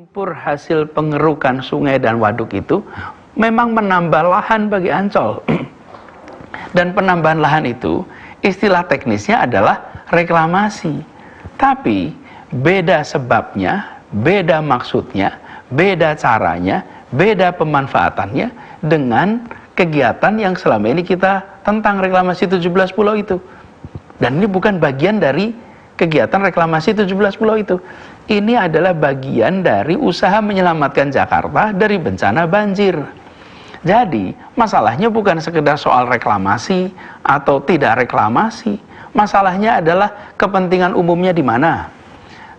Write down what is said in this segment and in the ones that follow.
Lumpur hasil pengerukan sungai dan waduk itu memang menambah lahan bagi Ancol. Dan penambahan lahan itu istilah teknisnya adalah reklamasi. Tapi beda sebabnya, beda maksudnya, beda caranya, beda pemanfaatannya dengan kegiatan yang selama ini kita tentang reklamasi 17 pulau itu. Dan ini bukan bagian dari kegiatan reklamasi 17 pulau itu. Ini adalah bagian dari usaha menyelamatkan Jakarta dari bencana banjir. Jadi, masalahnya bukan sekedar soal reklamasi atau tidak reklamasi. Masalahnya adalah kepentingan umumnya di mana?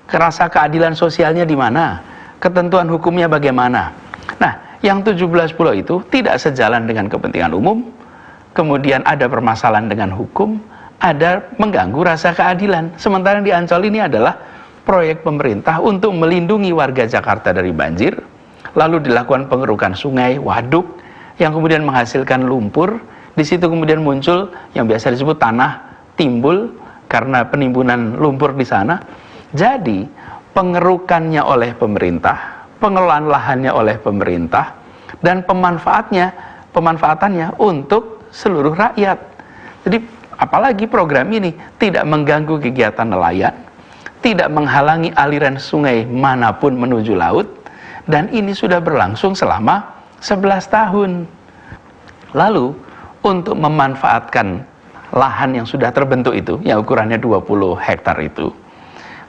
Rasa keadilan sosialnya di mana? Ketentuan hukumnya bagaimana? Nah, yang 17 pulau itu tidak sejalan dengan kepentingan umum, kemudian ada permasalahan dengan hukum, ada mengganggu rasa keadilan. Sementara yang di Ancol ini adalah proyek pemerintah untuk melindungi warga Jakarta dari banjir, lalu dilakukan pengerukan sungai, waduk, yang kemudian menghasilkan lumpur. Di situ kemudian muncul yang biasa disebut tanah timbul karena penimbunan lumpur di sana. Jadi pengerukannya oleh pemerintah, pengelolaan lahannya oleh pemerintah, dan pemanfaatannya untuk seluruh rakyat. Jadi apalagi program ini tidak mengganggu kegiatan nelayan, tidak menghalangi aliran sungai manapun menuju laut, dan ini sudah berlangsung selama 11 tahun. Lalu, untuk memanfaatkan lahan yang sudah terbentuk itu, yang ukurannya 20 hektar itu,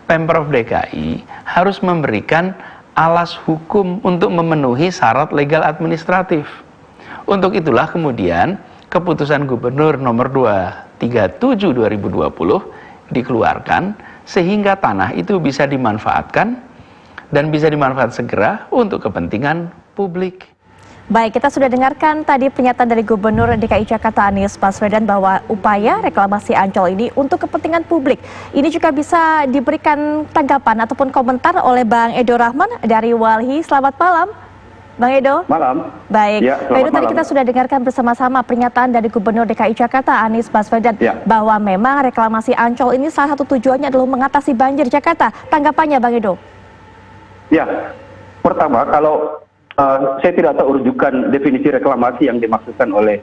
Pemprov DKI harus memberikan alas hukum untuk memenuhi syarat legal administratif. Untuk itulah kemudian keputusan Gubernur nomor 237 2020 dikeluarkan, sehingga tanah itu bisa dimanfaatkan dan bisa dimanfaatkan segera untuk kepentingan publik. Baik, kita sudah dengarkan tadi pernyataan dari Gubernur DKI Jakarta Anies Baswedan bahwa upaya reklamasi Ancol ini untuk kepentingan publik. Ini juga bisa diberikan tanggapan ataupun komentar oleh Bang Edo Rahman dari Walhi. Selamat malam, Bang Edo. Malam. Baik, ya, Bang Edo, tadi kita sudah dengarkan bersama-sama pernyataan dari Gubernur DKI Jakarta Anies Baswedan bahwa memang reklamasi Ancol ini salah satu tujuannya adalah mengatasi banjir Jakarta. Tanggapannya, Bang Edo? Ya, pertama kalau saya tidak tahu rujukan definisi reklamasi yang dimaksudkan oleh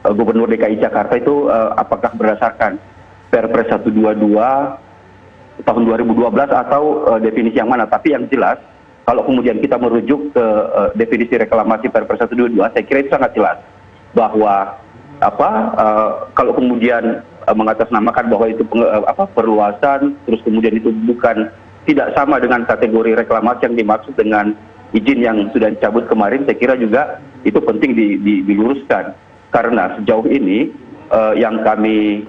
Gubernur DKI Jakarta itu apakah berdasarkan Perpres 122 tahun 2012 atau definisi yang mana. Tapi yang jelas, kalau kemudian kita merujuk ke definisi reklamasi Perpres 122, saya kira itu sangat jelas bahwa kalau kemudian mengatasnamakan bahwa itu perluasan, terus kemudian itu tidak sama dengan kategori reklamasi yang dimaksud dengan izin yang sudah dicabut kemarin, saya kira juga itu penting diluruskan. Karena sejauh ini yang kami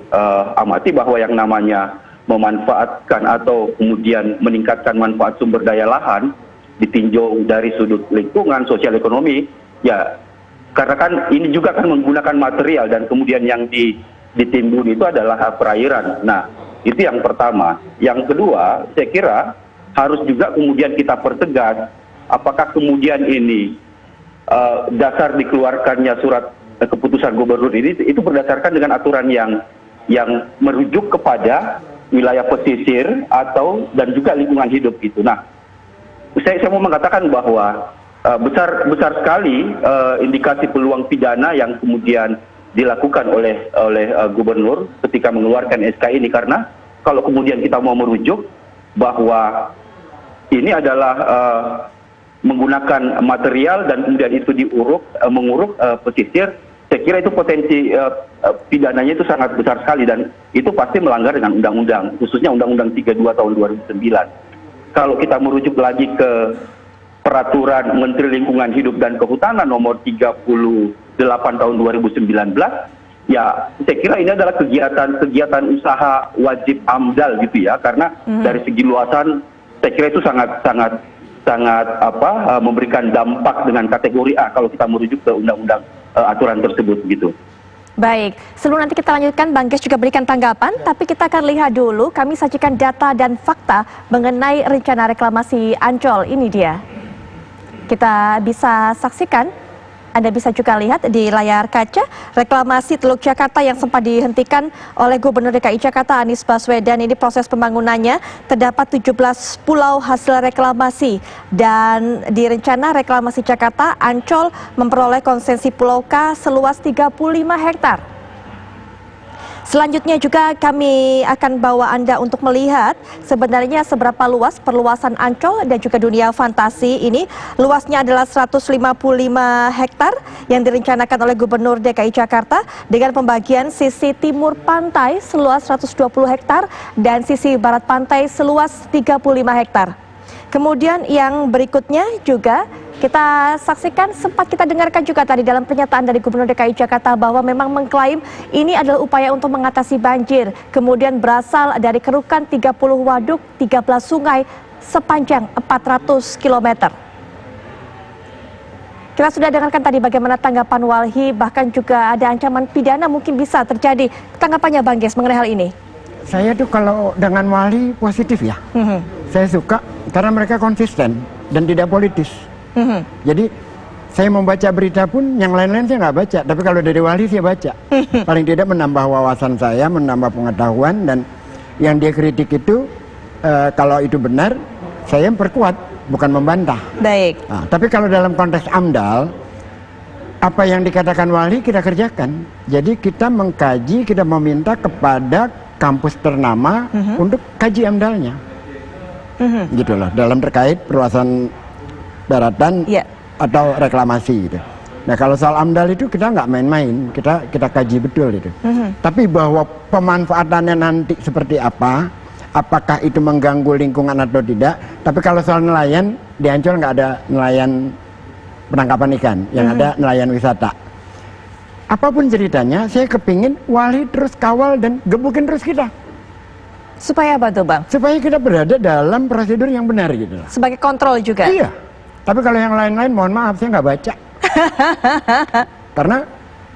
amati bahwa yang namanya memanfaatkan atau kemudian meningkatkan manfaat sumber daya lahan ditinjau dari sudut lingkungan, sosial ekonomi, ya karena kan ini juga kan menggunakan material dan kemudian yang ditimbun itu adalah perairan. Nah, itu yang pertama. Yang kedua, saya kira harus juga kemudian kita pertegas apakah kemudian ini dasar dikeluarkannya surat keputusan gubernur ini itu berdasarkan dengan aturan yang merujuk kepada wilayah pesisir dan juga lingkungan hidup gitu. Nah, saya mau mengatakan bahwa besar sekali indikasi peluang pidana yang kemudian dilakukan oleh gubernur ketika mengeluarkan SK ini, karena kalau kemudian kita mau merujuk bahwa ini adalah menggunakan material dan kemudian itu menguruk pesisir, saya kira itu potensi pidananya itu sangat besar sekali dan itu pasti melanggar dengan undang-undang, khususnya Undang-Undang 32 tahun 2009. Kalau kita merujuk lagi ke Peraturan Menteri Lingkungan Hidup dan Kehutanan nomor 38 tahun 2019, ya saya kira ini adalah kegiatan usaha wajib AMDAL gitu ya, karena dari segi luasan saya kira itu sangat memberikan dampak dengan kategori A kalau kita merujuk ke undang-undang aturan tersebut gitu. Baik, sebelum nanti kita lanjutkan, Bang Ges juga berikan tanggapan, tapi kita akan lihat dulu, kami sajikan data dan fakta mengenai rencana reklamasi Ancol. Ini dia. Kita bisa saksikan Anda bisa juga lihat di layar kaca reklamasi Teluk Jakarta yang sempat dihentikan oleh Gubernur DKI Jakarta Anies Baswedan. Ini proses pembangunannya, terdapat 17 pulau hasil reklamasi, dan di rencana reklamasi Jakarta, Ancol memperoleh konsesi Pulau K seluas 35 hektar. Selanjutnya juga kami akan bawa Anda untuk melihat sebenarnya seberapa luas perluasan Ancol dan juga dunia fantasi ini. Luasnya adalah 155 hektar yang direncanakan oleh Gubernur DKI Jakarta dengan pembagian sisi timur pantai seluas 120 hektar dan sisi barat pantai seluas 35 hektar. Kemudian yang berikutnya juga kita saksikan, sempat kita dengarkan juga tadi dalam pernyataan dari Gubernur DKI Jakarta bahwa memang mengklaim ini adalah upaya untuk mengatasi banjir. Kemudian berasal dari kerukan 30 waduk, 13 sungai sepanjang 400 km. Kita sudah dengarkan tadi bagaimana tanggapan Walhi, bahkan juga ada ancaman pidana mungkin bisa terjadi. Tanggapannya Bang Ges mengenai hal ini? Saya tuh kalau dengan Walhi positif ya. Saya suka karena mereka konsisten dan tidak politis. Jadi saya membaca berita pun yang lain-lain saya nggak baca, tapi kalau dari Walhi saya baca. Paling tidak menambah wawasan saya, menambah pengetahuan, dan yang dia kritik itu kalau itu benar saya memperkuat, bukan membantah. Baik. Nah, tapi kalau dalam konteks AMDAL, apa yang dikatakan Walhi kita kerjakan. Jadi kita mengkaji, kita meminta kepada kampus ternama untuk kaji AMDAL-nya. Gitu loh, dalam terkait perluasan daratan atau reklamasi gitu. Nah kalau soal AMDAL itu kita nggak main-main, kita kaji betul itu. Tapi bahwa pemanfaatannya nanti seperti apa, apakah itu mengganggu lingkungan atau tidak. Tapi kalau soal nelayan, di Ancol nggak ada nelayan penangkapan ikan, yang ada nelayan wisata. Apapun ceritanya, saya kepingin Walhi terus kawal dan gebukin terus kita. Supaya apa tuh Bang? Supaya kita berada dalam prosedur yang benar gitu. Sebagai kontrol juga? Iya. Tapi kalau yang lain-lain, mohon maaf, saya nggak baca. Karena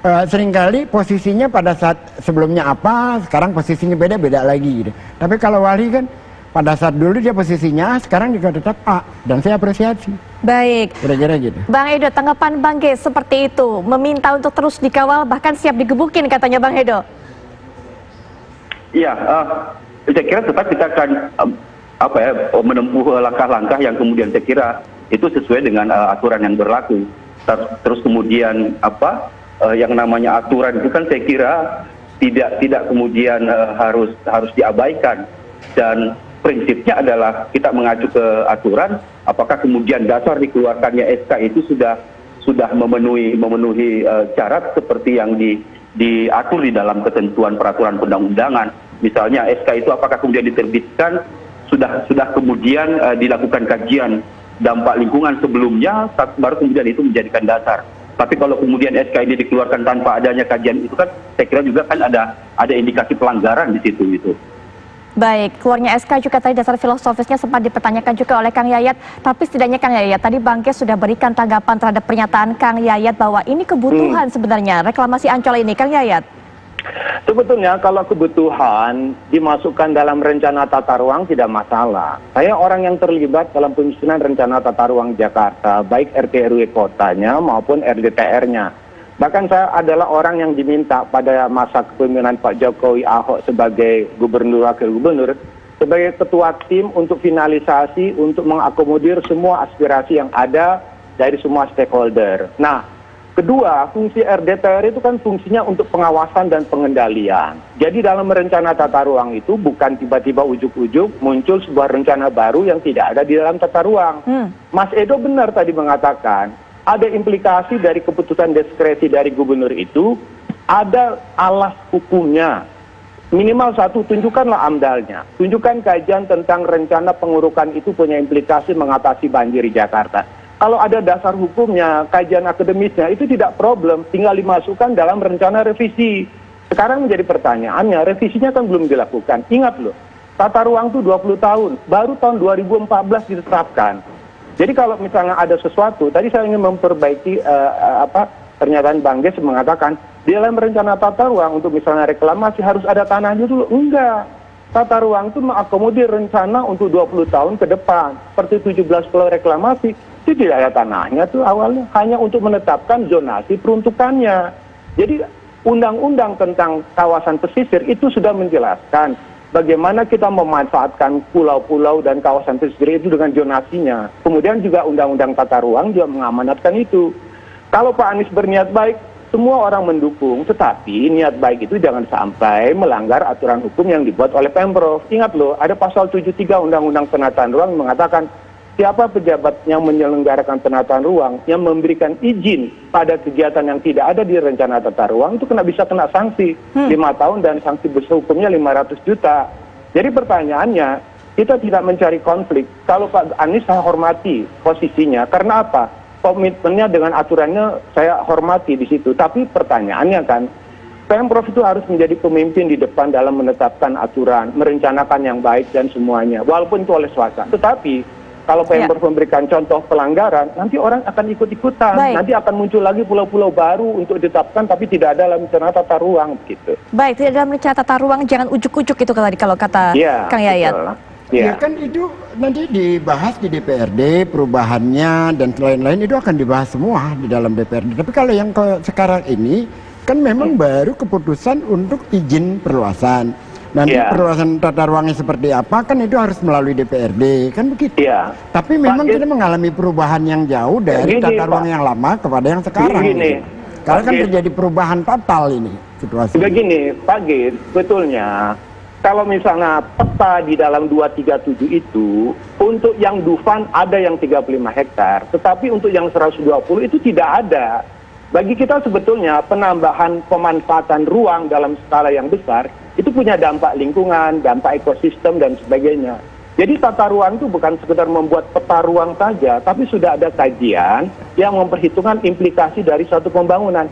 seringkali posisinya pada saat sebelumnya apa, sekarang posisinya beda-beda lagi gitu. Tapi kalau Walhi kan, pada saat dulu dia posisinya A, sekarang juga tetap A. Dan saya apresiasi. Baik. Kira-kira gitu. Bang Edo, tanggapan Bang Ges seperti itu. Meminta untuk terus dikawal, bahkan siap digebukin katanya Bang Edo. Iya, saya kira tetap kita akan menempuh langkah-langkah yang kemudian saya kira itu sesuai dengan aturan yang berlaku. Terus kemudian yang namanya aturan itu kan saya kira tidak kemudian harus diabaikan, dan prinsipnya adalah kita mengacu ke aturan. Apakah kemudian dasar dikeluarkannya SK itu sudah memenuhi syarat seperti yang diatur di dalam ketentuan peraturan perundang-undangan. Misalnya SK itu apakah kemudian diterbitkan sudah kemudian dilakukan kajian dampak lingkungan sebelumnya, baru kemudian itu menjadikan dasar. Tapi kalau kemudian SK ini dikeluarkan tanpa adanya kajian itu kan, saya kira juga kan ada indikasi pelanggaran di situ gitu. Baik, keluarnya SK juga tadi dasar filosofisnya sempat dipertanyakan juga oleh Kang Yayat. Tapi setidaknya Kang Yayat, tadi Bang Ges sudah berikan tanggapan terhadap pernyataan Kang Yayat bahwa ini kebutuhan sebenarnya reklamasi Ancol ini, Kang Yayat. Sebetulnya kalau kebutuhan dimasukkan dalam rencana tata ruang tidak masalah. Saya orang yang terlibat dalam penyusunan rencana tata ruang Jakarta, baik RT RW kotanya maupun RDTR-nya. Bahkan saya adalah orang yang diminta pada masa kepemimpinan Pak Jokowi Ahok sebagai gubernur wakil gubernur, sebagai ketua tim untuk finalisasi, untuk mengakomodir semua aspirasi yang ada dari semua stakeholder. Nah, kedua, fungsi RDTR itu kan fungsinya untuk pengawasan dan pengendalian. Jadi dalam rencana tata ruang itu bukan tiba-tiba ujuk-ujuk muncul sebuah rencana baru yang tidak ada di dalam tata ruang. Mas Edo benar tadi mengatakan, ada implikasi dari keputusan diskresi dari gubernur itu, ada alas hukumnya. Minimal satu, tunjukkanlah AMDAL-nya. Tunjukkan kajian tentang rencana pengurukan itu punya implikasi mengatasi banjir di Jakarta. Kalau ada dasar hukumnya, kajian akademisnya, itu tidak problem, tinggal dimasukkan dalam rencana revisi. Sekarang menjadi pertanyaannya, revisinya kan belum dilakukan. Ingat loh, tata ruang itu 20 tahun, baru tahun 2014 ditetapkan. Jadi kalau misalnya ada sesuatu, tadi saya ingin memperbaiki pernyataan Bang Ges mengatakan, di dalam rencana tata ruang untuk misalnya reklamasi harus ada tanahnya dulu. Enggak. Tata ruang itu mengakomodir rencana untuk 20 tahun ke depan. Seperti 17 pulau reklamasi, itu tidak ada tanahnya tuh awalnya, hanya untuk menetapkan zonasi peruntukannya. Jadi undang-undang tentang kawasan pesisir itu sudah menjelaskan bagaimana kita memanfaatkan pulau-pulau dan kawasan pesisir itu dengan zonasinya. Kemudian juga undang-undang tata ruang juga mengamanatkan itu. Kalau Pak Anies berniat baik, semua orang mendukung, tetapi niat baik itu jangan sampai melanggar aturan hukum yang dibuat oleh Pemprov. Ingat loh, ada pasal 73 Undang-Undang Penataan Ruang mengatakan siapa pejabat yang menyelenggarakan penataan ruang yang memberikan izin pada kegiatan yang tidak ada di rencana tata ruang itu bisa kena sanksi 5 tahun dan sanksi besar hukumnya 500 juta. Jadi pertanyaannya, kita tidak mencari konflik. Kalau Pak Anies saya hormati posisinya, karena apa? Komitmennya dengan aturannya saya hormati di situ. Tapi pertanyaannya kan, Pemprov itu harus menjadi pemimpin di depan dalam menetapkan aturan, merencanakan yang baik dan semuanya, walaupun itu oleh swasta. Tetapi kalau Pemprov memberikan contoh pelanggaran, nanti orang akan ikut-ikutan. Nanti akan muncul lagi pulau-pulau baru untuk ditetapkan, tapi tidak ada dalam rencana tata ruang, gitu. Baik, tidak dalam rencana tata ruang, jangan ujuk-ujuk itu kalau kata Kang Yayat. Ya kan itu nanti dibahas di DPRD, perubahannya dan lain-lain itu akan dibahas semua di dalam DPRD. Tapi kalau yang sekarang ini kan memang baru keputusan untuk izin perluasan. Nanti perluasan tata ruangnya seperti apa kan itu harus melalui DPRD, kan begitu. Tapi memang kita mengalami perubahan yang jauh dari tata ruang yang lama kepada yang sekarang. Karena kan terjadi perubahan total ini situasi. Begini, Pak Gid, betulnya kalau misalnya peta di dalam 237 itu, untuk yang Dufan ada yang 35 hektar, tetapi untuk yang 120 itu tidak ada. Bagi kita sebetulnya penambahan pemanfaatan ruang dalam skala yang besar, itu punya dampak lingkungan, dampak ekosistem, dan sebagainya. Jadi tata ruang itu bukan sekedar membuat peta ruang saja, tapi sudah ada kajian yang memperhitungkan implikasi dari suatu pembangunan.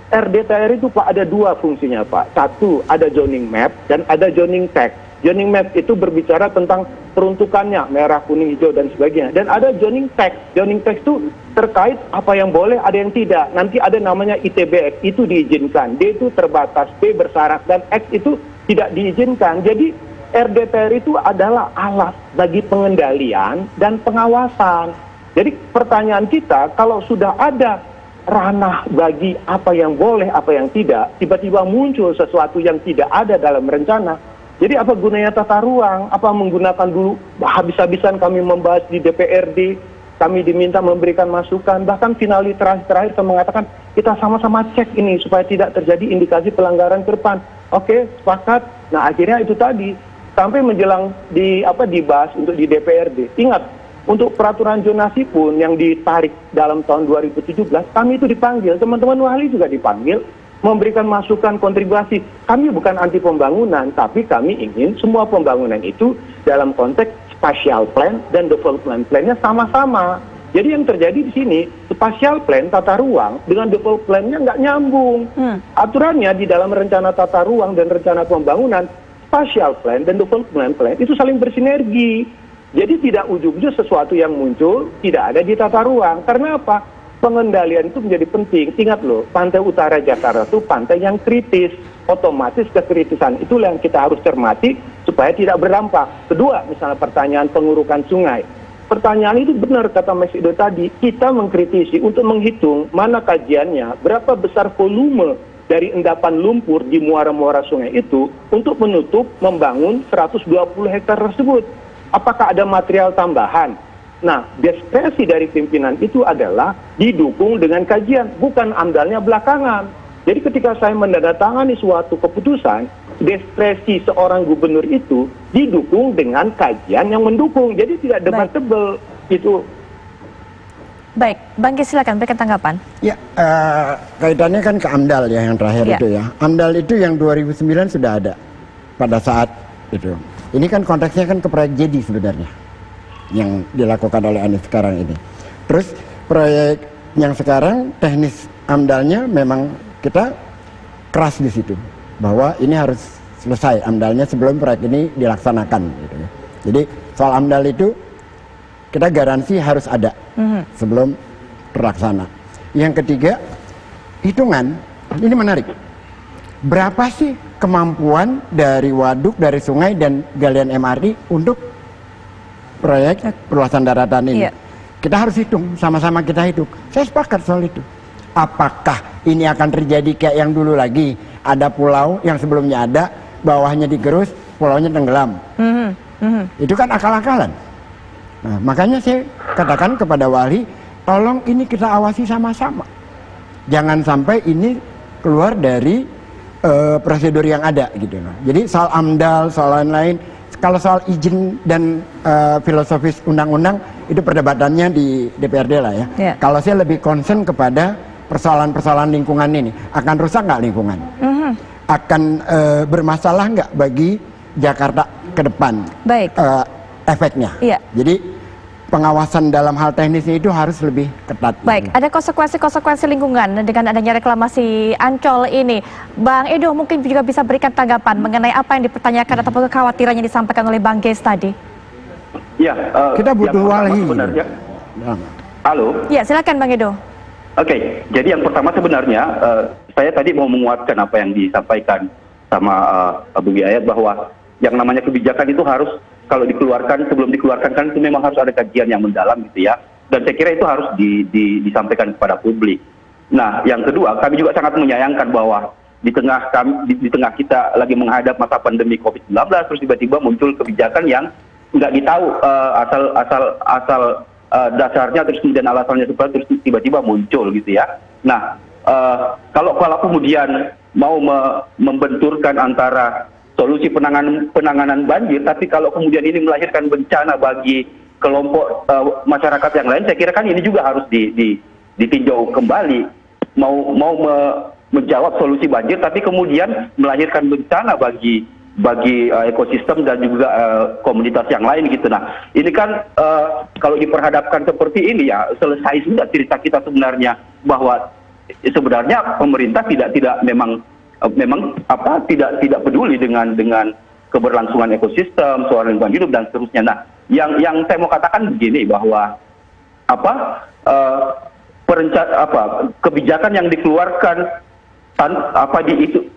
RDTR itu Pak ada dua fungsinya Pak. Satu, ada zoning map dan ada zoning text. Zoning map itu berbicara tentang peruntukannya, merah, kuning, hijau dan sebagainya. Dan ada zoning text. Zoning text itu terkait apa yang boleh, ada yang tidak. Nanti ada namanya ITBX, itu diizinkan. D itu terbatas, B bersyarat, dan X itu tidak diizinkan. Jadi RDTR itu adalah alat bagi pengendalian dan pengawasan. Jadi pertanyaan kita, kalau sudah ada ranah bagi apa yang boleh, apa yang tidak, tiba-tiba muncul sesuatu yang tidak ada dalam rencana. Jadi apa gunanya tata ruang? Apa menggunakan dulu habis-habisan kami membahas di DPRD, kami diminta memberikan masukan, bahkan finalis terakhir saya mengatakan kita sama-sama cek ini supaya tidak terjadi indikasi pelanggaran ke depan. Oke, sepakat. Nah akhirnya itu tadi sampai menjelang dibahas untuk di DPRD. Ingat, untuk peraturan zonasi pun yang ditarik dalam tahun 2017, kami itu dipanggil, teman-teman wali juga dipanggil, memberikan masukan kontribusi. Kami bukan anti pembangunan, tapi kami ingin semua pembangunan itu dalam konteks spatial plan dan development plan-nya sama-sama. Jadi yang terjadi di sini, spatial plan, tata ruang, dengan development plan-nya nggak nyambung. Aturannya di dalam rencana tata ruang dan rencana pembangunan, spatial plan dan development plan itu saling bersinergi. Jadi tidak ujung-ujung sesuatu yang muncul tidak ada di tata ruang. Karena apa? Pengendalian itu menjadi penting. Ingat loh, pantai utara Jakarta itu pantai yang kritis. Otomatis kekritisan itulah yang kita harus cermati supaya tidak berdampak. Kedua, misalnya pertanyaan pengurukan sungai. Pertanyaan itu benar kata Mas Ido tadi. Kita mengkritisi untuk menghitung mana kajiannya, berapa besar volume dari endapan lumpur di muara-muara sungai itu untuk menutup membangun 120 hektar tersebut. Apakah ada material tambahan? Nah, diskresi dari pimpinan itu adalah didukung dengan kajian, bukan amdalnya belakangan. Jadi ketika saya menandatangani suatu keputusan, diskresi seorang gubernur itu didukung dengan kajian yang mendukung. Jadi tidak debatable itu. Baik, Bang Gis, silakan berikan tanggapan. Ya, kaitannya kan ke AMDAL ya yang terakhir itu ya. AMDAL itu yang 2009 sudah ada pada saat itu. Ini kan konteksnya kan ke proyek JEDI sebenarnya yang dilakukan oleh Anies sekarang ini. Terus proyek yang sekarang teknis AMDAL-nya memang kita keras di situ bahwa ini harus selesai AMDAL-nya sebelum proyek ini dilaksanakan gitu ya. Jadi soal AMDAL itu kita garansi harus ada sebelum terlaksana. Yang ketiga, hitungan ini menarik. Berapa sih kemampuan dari waduk, dari sungai dan galian MRT untuk proyek perluasan daratan ini? Kita harus hitung, sama-sama kita hitung. Saya sepakat soal itu. Apakah ini akan terjadi kayak yang dulu lagi? Ada pulau yang sebelumnya ada, bawahnya digerus, pulaunya tenggelam. Itu kan akal-akalan. Nah, makanya saya katakan kepada wali, tolong ini kita awasi sama-sama. Jangan sampai ini keluar dari prosedur yang ada gitu loh. Jadi soal AMDAL, soal lain-lain, kalau soal izin dan filosofis undang-undang itu perdebatannya di DPRD lah ya. Kalau saya lebih concern kepada persoalan-persoalan lingkungan ini, akan rusak nggak lingkungan? Akan bermasalah nggak bagi Jakarta ke depan? Baik. Efeknya. Iya. Jadi pengawasan dalam hal teknisnya itu harus lebih ketat. Baik, ada konsekuensi lingkungan dengan adanya reklamasi Ancol ini. Bang Edo mungkin juga bisa berikan tanggapan mengenai apa yang dipertanyakan ataupun kekhawatiran yang disampaikan oleh Bang Geis tadi. Ya, kita butuh wali. Sebenarnya. Halo. Ya, silakan Bang Edo. Oke, jadi yang pertama sebenarnya saya tadi mau menguatkan apa yang disampaikan sama Bu Yayat bahwa yang namanya kebijakan itu harus kalau dikeluarkan, sebelum dikeluarkan kan itu memang harus ada kajian yang mendalam gitu ya. Dan saya kira itu harus disampaikan kepada publik. Nah, yang kedua, kami juga sangat menyayangkan bahwa di tengah kita lagi menghadap masa pandemi COVID-19, terus tiba-tiba muncul kebijakan yang nggak ditahu asal dasarnya, terus kemudian alasannya seperti terus tiba-tiba muncul gitu ya. Nah, kalau kemudian mau membenturkan antara solusi penanganan banjir, tapi kalau kemudian ini melahirkan bencana bagi kelompok masyarakat yang lain, saya kira kan ini juga harus ditinjau kembali. Mau menjawab solusi banjir, tapi kemudian melahirkan bencana bagi ekosistem dan juga komunitas yang lain gitu. Nah, ini kan kalau diperhadapkan seperti ini ya selesai sudah cerita kita sebenarnya, bahwa sebenarnya pemerintah tidak peduli dengan keberlangsungan ekosistem, soal lingkungan hidup dan seterusnya. Nah, yang saya mau katakan begini, bahwa kebijakan yang dikeluarkan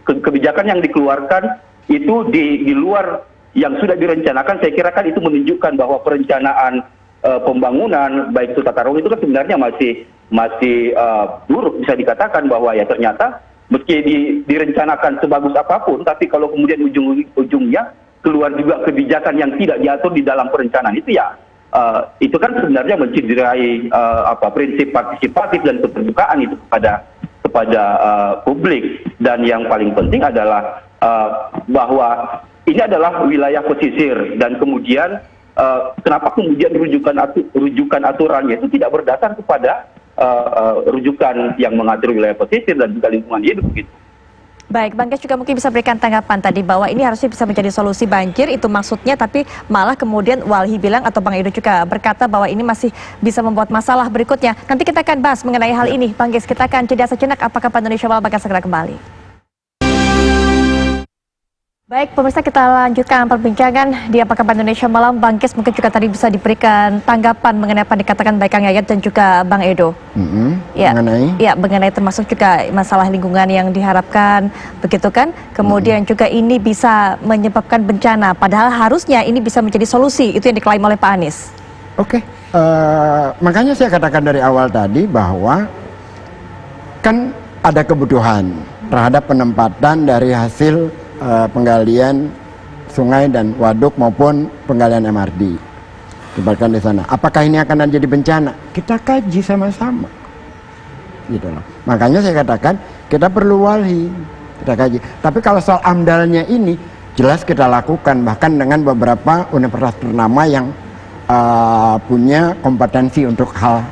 kebijakan yang dikeluarkan itu di luar yang sudah direncanakan, saya kira kan itu menunjukkan bahwa perencanaan pembangunan baik itu tata ruang itu kan sebenarnya masih buruk, bisa dikatakan bahwa ya ternyata meski direncanakan sebagus apapun, tapi kalau kemudian ujung-ujungnya keluar juga kebijakan yang tidak diatur di dalam perencanaan itu ya itu kan sebenarnya mencederai prinsip partisipatif dan keterbukaan itu kepada publik. Dan yang paling penting adalah bahwa ini adalah wilayah pesisir, dan kemudian kenapa kemudian rujukan aturannya itu tidak berdasar kepada rujukan yang mengatur wilayah pesisir dan juga lingkungan hidup gitu. Baik, Bang Geis juga mungkin bisa berikan tanggapan tadi bahwa ini harusnya bisa menjadi solusi banjir, itu maksudnya, tapi malah kemudian Walhi bilang atau Bang Edo juga berkata bahwa ini masih bisa membuat masalah berikutnya. Nanti kita akan bahas mengenai hal ini. Bang Geis, kita akan jeda sejenak. Apakah Indonesia Malam akan segera kembali? Baik, pemirsa, kita lanjutkan perbincangan di Apa Kabar Indonesia Malam. Bang Geis mungkin juga tadi bisa diberikan tanggapan mengenai apa yang dikatakan baik Kang Yayat dan juga Bang Edo. Mengenai termasuk juga masalah lingkungan yang diharapkan, begitu kan? Kemudian juga ini bisa menyebabkan bencana, padahal harusnya ini bisa menjadi solusi, itu yang diklaim oleh Pak Anies. Oke, makanya saya katakan dari awal tadi bahwa kan ada kebutuhan terhadap penempatan dari hasil penggalian sungai dan waduk maupun penggalian MRD. Tempatkan di sana. Apakah ini akan jadi bencana? Kita kaji sama-sama. Gitu loh. Makanya saya katakan kita perlu wali, kita kaji. Tapi kalau soal AMDAL-nya ini jelas kita lakukan, bahkan dengan beberapa universitas ternama yang punya kompetensi untuk hal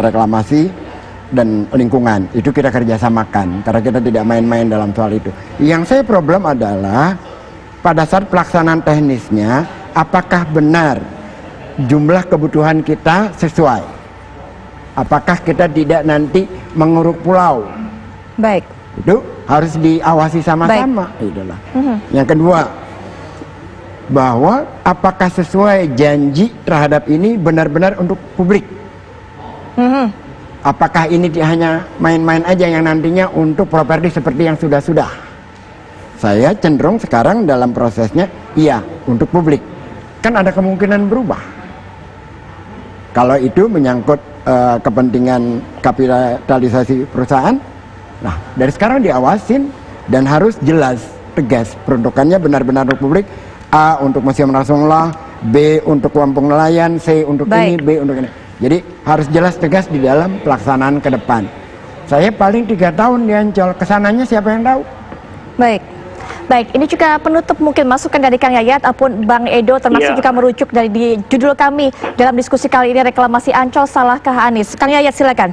reklamasi dan lingkungan. Itu kita kerjasamakan karena kita tidak main-main dalam soal itu. Yang saya problem adalah pada saat pelaksanaan teknisnya, apakah benar jumlah kebutuhan kita sesuai? Apakah kita tidak nanti menguruk pulau? Baik. Itu harus diawasi sama-sama. Itulah. Yang kedua, bahwa apakah sesuai janji terhadap ini benar-benar untuk publik? Apakah ini hanya main-main aja yang nantinya untuk properti seperti yang sudah-sudah? Saya cenderung sekarang dalam prosesnya iya untuk publik. Kan ada kemungkinan berubah. Kalau itu menyangkut kepentingan kapitalisasi perusahaan, nah dari sekarang diawasin dan harus jelas, tegas. Peruntukannya benar-benar untuk publik. A untuk Museum Rasulullah, B untuk Kampung Nelayan, C untuk ini, B untuk ini. Jadi harus jelas, tegas di dalam pelaksanaan ke depan. Saya paling 3 tahun di Ancol, kesananya siapa yang tahu? Baik, ini juga penutup mungkin masukan dari Kang Yayat ataupun Bang Edo, termasuk juga merujuk dari di judul kami dalam diskusi kali ini, reklamasi Ancol salahkah Anies? Kang Yayat silakan.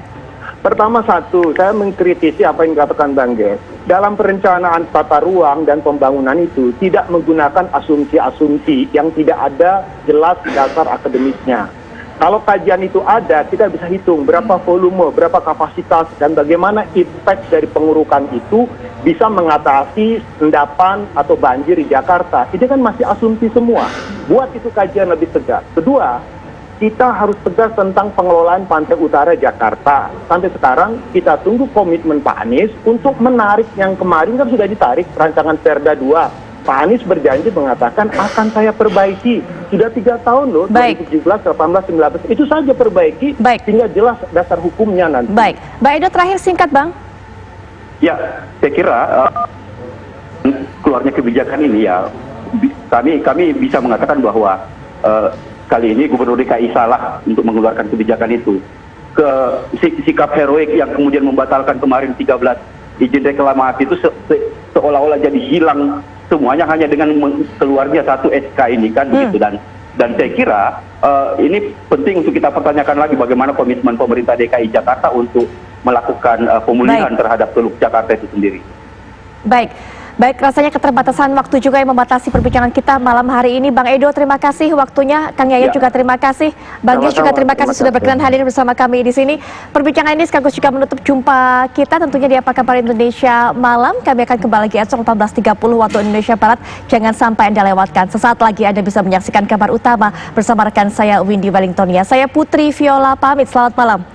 Pertama satu, saya mengkritisi apa yang dikatakan Bang Ges. Dalam perencanaan tata ruang dan pembangunan itu tidak menggunakan asumsi-asumsi yang tidak ada jelas dasar akademisnya. Kalau kajian itu ada, kita bisa hitung berapa volume, berapa kapasitas, dan bagaimana impact dari pengurukan itu bisa mengatasi endapan atau banjir di Jakarta. Itu kan masih asumsi semua. Buat itu kajian lebih tegas. Kedua, kita harus tegas tentang pengelolaan pantai utara Jakarta. Sampai sekarang kita tunggu komitmen Pak Anies untuk menarik yang kemarin kan sudah ditarik rancangan Perda 2. Pak Anies berjanji mengatakan akan saya perbaiki. Sudah 3 tahun loh, 2017, 18, 19. Itu saja perbaiki, sehingga jelas dasar hukumnya nanti. Baik, Mbak Edo terakhir singkat Bang. Ya, saya kira keluarnya kebijakan ini ya, kami bisa mengatakan bahwa kali ini Gubernur DKI salah untuk mengeluarkan kebijakan itu. Sikap heroik yang kemudian membatalkan kemarin 13 izin reklamasi itu seolah-olah jadi hilang semuanya hanya dengan keluarnya satu SK ini kan begitu. Dan saya kira ini penting untuk kita pertanyakan lagi bagaimana komitmen pemerintah DKI Jakarta untuk melakukan pemulihan terhadap Teluk Jakarta itu sendiri. Baik, rasanya keterbatasan waktu juga yang membatasi perbincangan kita malam hari ini. Bang Edo, terima kasih waktunya. Kang Yayat juga terima kasih. Bang Gies juga terima kasih sudah berkenan hadir bersama kami di sini. Perbincangan ini sekaligus juga menutup jumpa kita tentunya di Apa Kabar Indonesia Malam. Kami akan kembali lagi esok 14.30 waktu Indonesia Barat. Jangan sampai Anda lewatkan. Sesaat lagi Anda bisa menyaksikan kabar utama bersama rekan saya Windy Wellington. Saya Putri Viola pamit. Selamat malam.